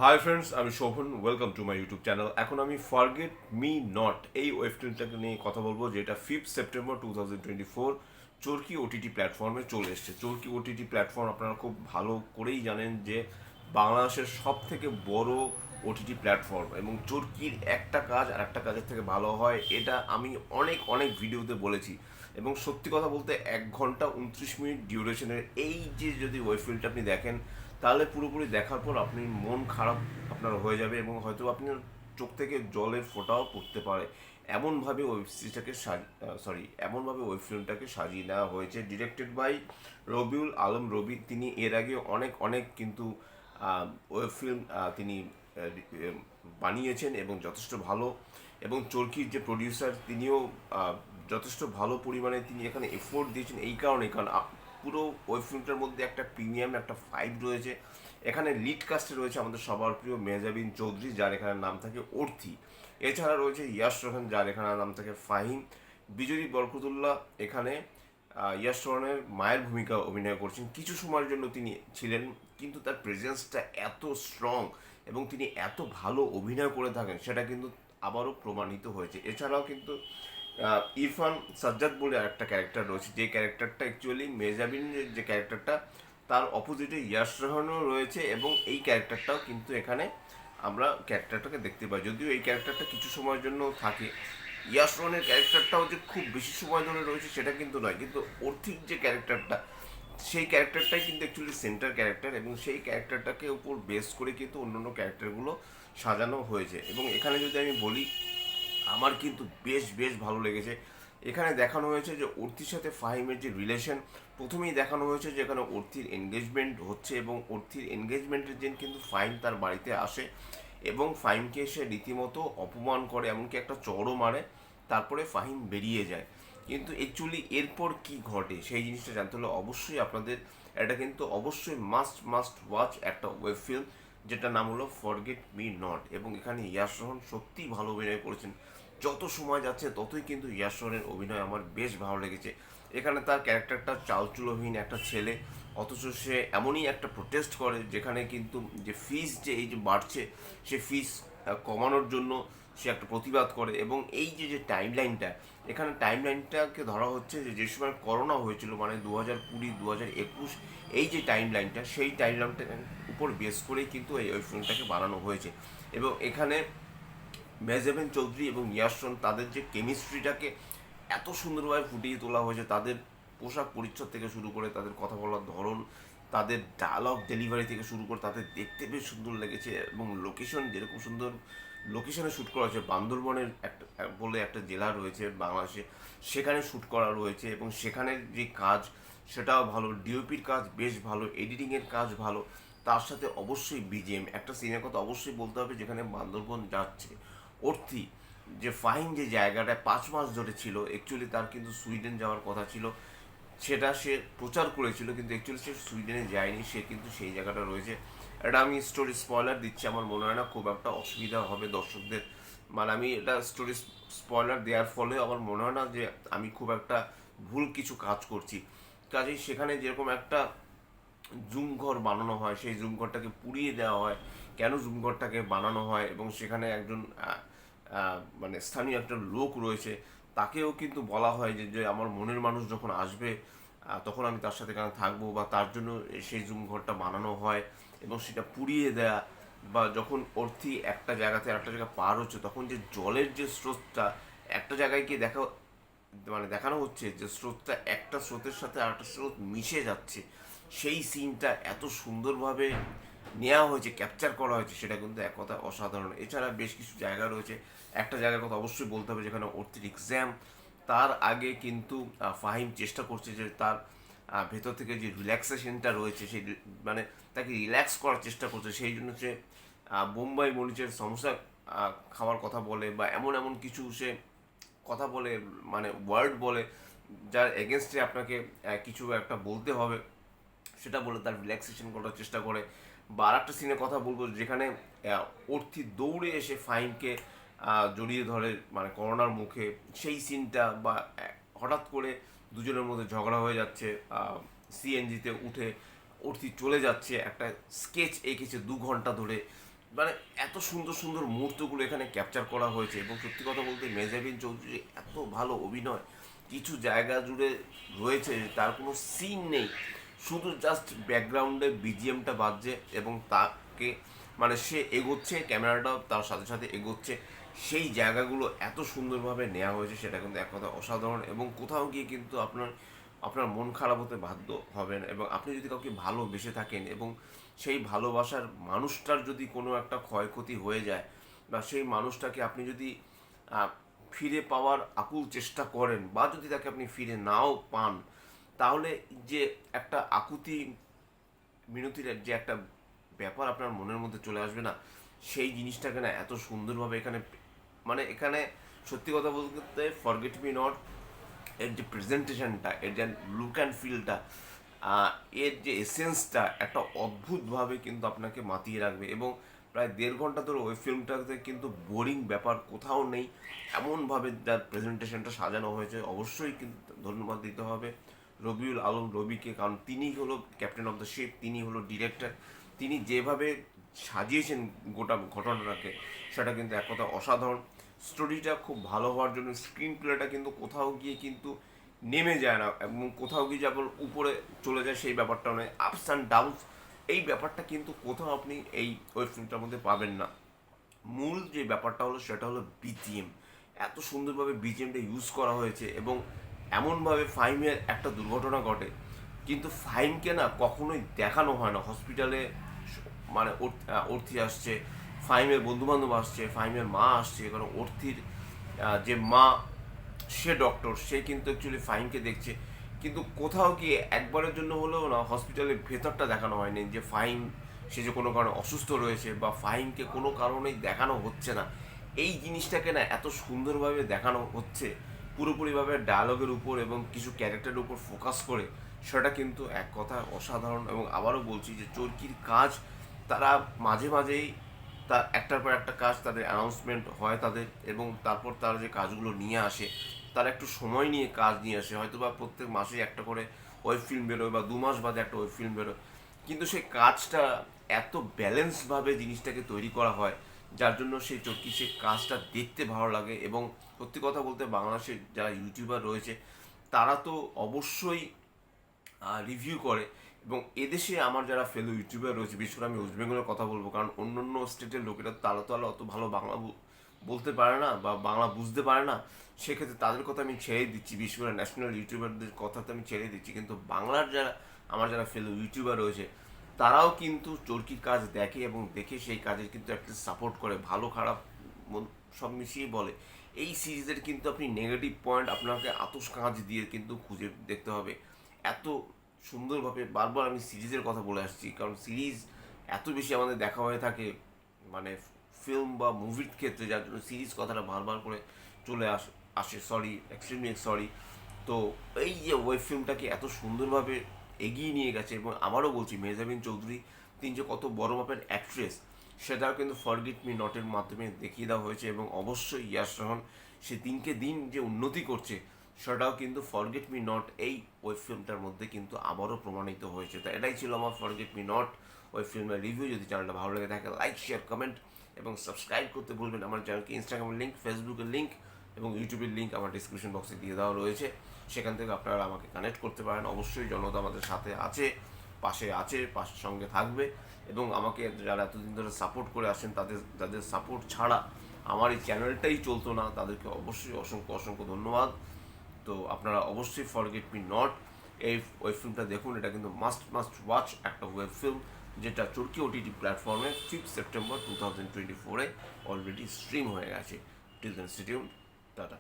High friends, আমি Shovon. Welcome to my YouTube channel. এখন আমি ফরগেট মি নট এই ওয়েব ফিল্মটাকে নিয়ে কথা বলবো, যেটা 5 সেপ্টেম্বর 2024 চরকি ওটিটি প্ল্যাটফর্মে চলে এসছে। চরকি ওটিটি প্ল্যাটফর্ম আপনারা খুব ভালো করেই জানেন যে বাংলাদেশের সব থেকে বড় ওটিটি প্ল্যাটফর্ম, এবং চরকির একটা কাজ আর একটা কাজের থেকে ভালো হয়, এটা আমি অনেক অনেক ভিডিওতে বলেছি। এবং সত্যি কথা বলতে 1 ঘন্টা 29 মিনিট ডিউরেশনের এই যে যদি ওয়েব ফিল্মটা আপনি দেখেন, তাহলে পুরোপুরি দেখার পর আপনি মন খারাপ আপনার হয়ে যাবে, এবং হয়তো আপনার চোখ থেকে জলের ফোঁটাও পড়তে পারে। এমনভাবে ওয়েব সিরিজটাকে এমনভাবে ওয়েব ফিল্মটাকে সাজিয়ে নেওয়া হয়েছে। ডিরেক্টেড বাই রবিউল আলম রবি। তিনি এর আগে অনেক অনেক কিন্তু ওয়েব ফিল্ম তিনি বানিয়েছেন এবং যথেষ্ট ভালো। এবং চরকির যে প্রডিউসার, তিনিও যথেষ্ট ভালো পরিমাণে তিনি এখানে এফোর্ট দিয়েছেন। এই কারণ পুরো ওয়েব ফিল্মটার মধ্যে একটা প্রিমিয়াম একটা ফাইভ রয়েছে। এখানে লিড কাস্টে রয়েছে আমাদের সবার প্রিয় মেহজাবিন চৌধুরী, যার এখানে নাম থাকে অর্থি। এছাড়া রয়েছে ইয়াশ রোহান, যার এখানে নাম থাকে ফাহিম। বিজয়ী বরকতুল্লাহ এখানে ইয়াশ রোহানের মায়ের ভূমিকা অভিনয় করছেন। কিছু সময়ের জন্য তিনি ছিলেন, কিন্তু তার প্রেজেন্সটা এত স্ট্রং এবং তিনি এত ভালো অভিনয় করে থাকেন, সেটা কিন্তু আবারও প্রমাণিত হয়েছে। এছাড়াও কিন্তু ইরফান সাজ্জাদ বলে আরেকটা ক্যারেক্টার রয়েছে, যে ক্যারেক্টারটা অ্যাকচুয়ালি মেজাবিনের যে ক্যারেক্টারটা, তার অপোজিটে ইয়াশ রোহানও রয়েছে, এবং এই ক্যারেক্টারটাও কিন্তু এখানে আমরা ক্যারেক্টারটাকে দেখতে পাই। যদিও এই ক্যারেক্টারটা কিছু সময়ের জন্য থাকে। ইয়াশ রোহানের ক্যারেক্টারটাও যে খুব বেশি সময় ধরে রয়েছে সেটা কিন্তু নয়, কিন্তু অর্থিক যে ক্যারেক্টারটা, সেই ক্যারেক্টারটাই কিন্তু অ্যাকচুয়ালি সেন্টার ক্যারেক্টার, এবং সেই ক্যারেক্টারটাকে উপর বেস করে কিন্তু অন্যান্য ক্যারেক্টারগুলো সাজানো হয়েছে। এবং এখানে যদি আমি বলি, আমার কিন্তু বেশ বেশ ভালো লেগেছে। এখানে দেখানো হয়েছে যে অর্থির সাথে ফাহিমের যে রিলেশন, প্রথমেই দেখানো হয়েছে যে এখানে অর্থির এনগেজমেন্ট হচ্ছে, এবং অর্থির এনগেজমেন্টের দিন কিন্তু ফাহিম তার বাড়িতে আসে এবং ফাহিমকে সে রীতিমতো অপমান করে, এমনকি একটা চড়ও মারে। তারপরে ফাহিম বেরিয়ে যায়। কিন্তু অ্যাকচুয়ালি এরপর কি ঘটে সেই জিনিসটা জানতে হলে অবশ্যই আপনাদের এটা কিন্তু অবশ্যই মাস্ট মাস্ট ওয়াচ একটা ওয়েব ফিল্ম, যেটা নাম হলো ফরগেট মি নট। এবং এখানে ইয়াশ রোহন সত্যিই ভালো অভিনয় করেছেন। যত সময় যাচ্ছে ততই কিন্তু ইয়াশ রোহনের অভিনয় আমার বেশ ভালো লেগেছে। এখানে তার ক্যারেক্টারটা চালচুলোহীন একটা ছেলে, অথচ সে এমনই একটা প্রোটেস্ট করে, যেখানে কিন্তু যে ফিস যে এই যে বাড়ছে, সে ফিস কমানোর জন্য সে একটা প্রতিবাদ করে। এবং এই যে যে টাইম লাইনটা, এখানে টাইম লাইনটাকে ধরা হচ্ছে যে যে সময় করোনা হয়েছিল, মানে 2020 2021, এই যে টাইম লাইনটা, সেই টাইম লাইনটার উপর বেস করেই কিন্তু এই ফিল্মটাকে বানানো হয়েছে। এবং এখানে মেহজাবিন চৌধুরী এবং ইয়াশরন, তাদের যে কেমিস্ট্রিটাকে এত সুন্দরভাবে ফুটিয়ে তোলা হয়েছে, তাদের পোশাক পরিচ্ছদ থেকে শুরু করে তাদের কথা বলার ধরন, তাদের ডায়লগ ডেলিভারি থেকে শুরু করে তাদের দেখতে বেশ সুন্দর লেগেছে। এবং লোকেশন যেরকম সুন্দর লোকেশনে শ্যুট করা হয়েছে, বান্দরবনের একটা বলে একটা জেলা রয়েছে বাংলাদেশে, সেখানে শ্যুট করা রয়েছে। এবং সেখানের যে কাজ সেটাও ভালো, ডিওপির কাজ বেশ ভালো, এডিটিংয়ের কাজ ভালো। তার সাথে অবশ্যই বিজিএম, একটা সিনের কথা অবশ্যই বলতে হবে, যেখানে বান্দরবন যাচ্ছে অর্থি, যে ফাহিম যে জায়গাটায় 5 মাস ধরে ছিল, অ্যাকচুয়ালি তার কিন্তু সুইডেন যাওয়ার কথা ছিল, সেটা সে প্রচার করেছিল, কিন্তু অ্যাকচুয়ালি সে সুইডেনে যায়নি, সে কিন্তু সেই জায়গাটা রয়েছে। এটা আমি স্টোরি স্পয়লার দিচ্ছি, আমার মনে হয় না খুব একটা অসুবিধা হবে দর্শকদের। মানে আমি এটা স্টোরি স্পয়লার দেওয়ার ফলে আমার মনে হয় না যে আমি খুব একটা ভুল কিছু কাজ করছি। কাজেই সেখানে যেরকম একটা জুম ঘর বানানো হয়, সেই জুম ঘরটাকে পুড়িয়ে দেওয়া হয়। কেন জুম ঘরটাকে বানানো হয়, এবং সেখানে একজন মানে স্থানীয় একটা লোক রয়েছে, তাকেও কিন্তু বলা হয় যে যে আমার মনের মানুষ যখন আসবে, তখন আমি তার সাথে কেন থাকবো, বা তার জন্য সেই জুম ঘরটা বানানো হয়। এবং সেটা পুড়িয়ে দেয়া, বা যখন অর্থী একটা জায়গাতে একটা জায়গা পার হচ্ছে, তখন যে জলের যে স্রোতটা একটা জায়গায় গিয়ে মানে দেখানো হচ্ছে যে স্রোতটা একটা স্রোতের সাথে আরেকটা স্রোত মিশে যাচ্ছে, সেই সিনটা এত সুন্দরভাবে নেওয়া হয়েছে, ক্যাপচার করা হয়েছে, সেটা কিন্তু এক কথা অসাধারণ। এছাড়া বেশ কিছু জায়গা রয়েছে, একটা জায়গার কথা অবশ্যই বলতে হবে, যেখানে অর্থের এক্সাম, তার আগে কিন্তু ফাহিম চেষ্টা করছে যে তার ভেতর থেকে যে রিল্যাক্সেশনটা রয়েছে, সেই মানে তাকে রিল্যাক্স করার চেষ্টা করছে। সেই জন্য সে বোম্বাই মরিচের সমস্যা খাওয়ার কথা বলে, বা এমন এমন কিছু সে কথা বলে, মানে ওয়ার্ড বলে, যার এগেনস্টে আপনাকে কিছু একটা বলতে হবে, সেটা বলে তার রিল্যাক্সেশন করার চেষ্টা করে। বা আর একটা সিনের কথা বলবো, যেখানে অর্থি দৌড়ে এসে ফাহিমকে জড়িয়ে ধরে, মানে করোনার মুখে, সেই সিনটা। বা হঠাৎ করে দুজনের মধ্যে ঝগড়া হয়ে যাচ্ছে, সিএনজিতে উঠে অর্থি চলে যাচ্ছে, একটা স্কেচ এঁকেছে 2 ঘন্টা ধরে, মানে এত সুন্দর সুন্দর মুহূর্তগুলো এখানে ক্যাপচার করা হয়েছে এবং সত্যি কথা বলতে মেহজাবিন চৌধুরী এত ভালো অভিনয় কিছু জায়গা জুড়ে রয়েছে তার কোনো সিন নেই, শুধু জাস্ট ব্যাকগ্রাউন্ডে বিজিএমটা বাজছে এবং তাকে মানে সে এগোচ্ছে, ক্যামেরাটাও তার সাথে সাথে এগোচ্ছে, সেই জায়গাগুলো এত সুন্দরভাবে নেওয়া হয়েছে সেটা কিন্তু এক কথা অসাধারণ। এবং কোথাও গিয়ে কিন্তু আপনার আপনার মন খারাপ হতে বাধ্য হবেন এবং আপনি যদি কাউকে ভালোবেসে থাকেন এবং সেই ভালোবাসার মানুষটার যদি কোনো একটা ক্ষয়ক্ষতি হয়ে যায় বা সেই মানুষটাকে আপনি যদি ফিরে পাওয়ার আকুল চেষ্টা করেন বা যদি তাকে আপনি ফিরে নাও পান, তাহলে যে একটা আকুতি মিনতির যে একটা ব্যাপার আপনার মনের মধ্যে চলে আসবে না, সেই জিনিসটাকে না এত সুন্দরভাবে এখানে মানে এখানে সত্যি কথা বলতে ফরগেট মি নট এর যে প্রেজেন্টেশনটা, এর যে লুক অ্যান্ড ফিলটা, এর যে এসেন্সটা একটা অদ্ভুতভাবে কিন্তু আপনাকে মাতিয়ে রাখবে। এবং প্রায় 1.5 ঘন্টা ধরে ওই ফিল্মটাতে কিন্তু বোরিং ব্যাপার কোথাও নেই, এমনভাবে যার প্রেজেন্টেশনটা সাজানো হয়েছে। অবশ্যই কিন্তু ধন্যবাদ দিতে হবে রবিউল আলম রবিকে, কারণ তিনি হলো ক্যাপ্টেন অফ দ্য শিপ, তিনি হলো ডিরেক্টর, তিনি যেভাবে সাজিয়েছেন গোটা ঘটনাটাকে সেটা কিন্তু এক কথা অসাধারণ। স্টোরিটা খুব ভালো হওয়ার জন্য স্ক্রিন প্লেটা কিন্তু কোথাও গিয়ে কিন্তু নেমে যায় না এবং কোথাও গিয়ে যখন উপরে চলে যায় সেই ব্যাপারটা নয়, আপস অ্যান্ড ডাউনস এই ব্যাপারটা কিন্তু কোথাও আপনি এই ওয়েব ফিল্মটার মধ্যে পাবেন না। মূল যে ব্যাপারটা হলো সেটা হলো বিজিএম, এত সুন্দরভাবে বিজিএমটা ইউজ করা হয়েছে এবং এমনভাবে ফাহিমের একটা দুর্ঘটনা ঘটে কিন্তু ফাহিমকে না কখনোই দেখানো হয় না হসপিটালে, মানে অর্থি আসছে, ফাহিমের বন্ধুবান্ধব আসছে, ফাহিমের মা আসছে, কারণ অর্থির যে মা সে ডক্টর, সে কিন্তু অ্যাকচুয়ালি ফাহিমকে দেখছে, কিন্তু কোথাও গিয়ে একবারের জন্য হলেও না হসপিটালের ভেতরটা দেখানো হয়নি যে ফাহিম সে যে কোনো কারণে অসুস্থ রয়েছে বা ফাহিমকে কোনো কারণেই দেখানো হচ্ছে না। এই জিনিসটাকে না এত সুন্দরভাবে দেখানো হচ্ছে পুরোপুরিভাবে ডায়ালগের উপর এবং কিছু ক্যারেক্টারের উপর ফোকাস করে, সেটা কিন্তু এক কথা অসাধারণ। এবং আবারও বলছি যে চরকির কাজ তারা মাঝে মাঝেই তার একটার পর একটা কাজ তাদের অ্যানাউন্সমেন্ট হয় তাদের, এবং তারপর তারা যে কাজগুলো নিয়ে আসে তারা একটু সময় নিয়ে কাজ নিয়ে আসে, হয়তো বা প্রত্যেক মাসে একটা করে ওয়েব ফিল্ম বেরোয় বা 2 মাস বাদে একটা ওয়েব ফিল্ম বেরোয়, কিন্তু সেই কাজটা এত ব্যালেন্সভাবে জিনিসটাকে তৈরি করা হয় যার জন্য সেই চরকি সেই কাজটা দেখতে ভালো লাগে। এবং সত্যি কথা বলতে বাংলাদেশের যারা ইউটিউবার রয়েছে তারা তো অবশ্যই রিভিউ করে, এবং এদেশে আমার যারা ফেলো ইউটিউবার রয়েছে, বিশেষ করে আমি ওয়েস্ট বেঙ্গলের কথা বলবো, কারণ অন্য অন্য স্টেটের লোকেরা তারা তো অত ভালো বাংলা বলতে পারে না বা বাংলা বুঝতে পারে না, সেক্ষেত্রে তাদের কথা আমি ছেড়ে দিচ্ছি, বিশেষ করে ন্যাশনাল ইউটিউবারদের কথা তো আমি ছেড়ে দিচ্ছি, কিন্তু বাংলার যারা আমার যারা ফেলো ইউটিউবার রয়েছে তারাও কিন্তু চরকির কাজ দেখে এবং দেখে সেই কাজের কিন্তু একটা সাপোর্ট করে, ভালো খারাপ সব মিশিয়ে বলে। এই সিরিজের কিন্তু আপনি নেগেটিভ পয়েন্ট আপনাকে আতস কাঁচ দিয়ে কিন্তু খুঁজে দেখতে হবে। এত সুন্দরভাবে বারবার আমি সিরিজের কথা বলে আসছি, কারণ সিরিজ এত বেশি আমাদের দেখা হয়ে থাকে মানে ফিল্ম বা মুভির ক্ষেত্রে, যার জন্য সিরিজ কথাটা বারবার করে চলে আসে সরি, এক্সট্রিমলি সরি। তো এই যে ওয়েব ফিল্মটাকে এত সুন্দরভাবে এগিয়ে নিয়ে গেছে, এবং আবারও বলছি মেহজাবিন চৌধুরী তিনি যে কত বড় মাপের অ্যাক্ট্রেস সেটাও কিন্তু ফরগেট মি নটের মাধ্যমে দেখিয়ে দেওয়া হয়েছে, এবং অবশ্যই ইয়াশ রহমান সে দিনকে দিন যে উন্নতি করছে সেটাও কিন্তু ফরগেট মি নট এই ওয়েব ফিল্মটার মধ্যে কিন্তু আবারও প্রমাণিত হয়েছে। তো এটাই ছিল আমার ফরগেট মি নট ওয়েব ফিল্মের রিভিউ। যদি চ্যানেলটা ভালো লেগে থাকে লাইক শেয়ার কমেন্ট এবং সাবস্ক্রাইব করতে ভুলবেন। আমার চ্যানেলকে ইনস্টাগ্রামের লিঙ্ক, ফেসবুকের লিঙ্ক এবং ইউটিউবের লিঙ্ক আমার ডিসক্রিপশন বক্সে দিয়ে দেওয়া রয়েছে, সেখান থেকে আপনারা আমাকে কানেক্ট করতে পারেন। অবশ্যই জনতা আমাদের সাথে আছে, পাশের সঙ্গে থাকবে, এবং আমাকে যারা এতদিন ধরে সাপোর্ট করে আসেন যাদের সাপোর্ট ছাড়া আমার এই চ্যানেলটাই চলতো না, তাদেরকে অবশ্যই অসংখ্য অসংখ্য ধন্যবাদ। তো আপনারা অবশ্যই ফরগেট মি নট এই ওয়েব ফিল্মটা দেখুন, এটা কিন্তু মাস্ট ওয়াচ একটা ওয়েব ফিল্ম, যেটা চরকি ওটিটি প্ল্যাটফর্মে 5 সেপ্টেম্বর 2024 অলরেডি স্ট্রিম হয়ে গেছে। Till then stay tuned, tata.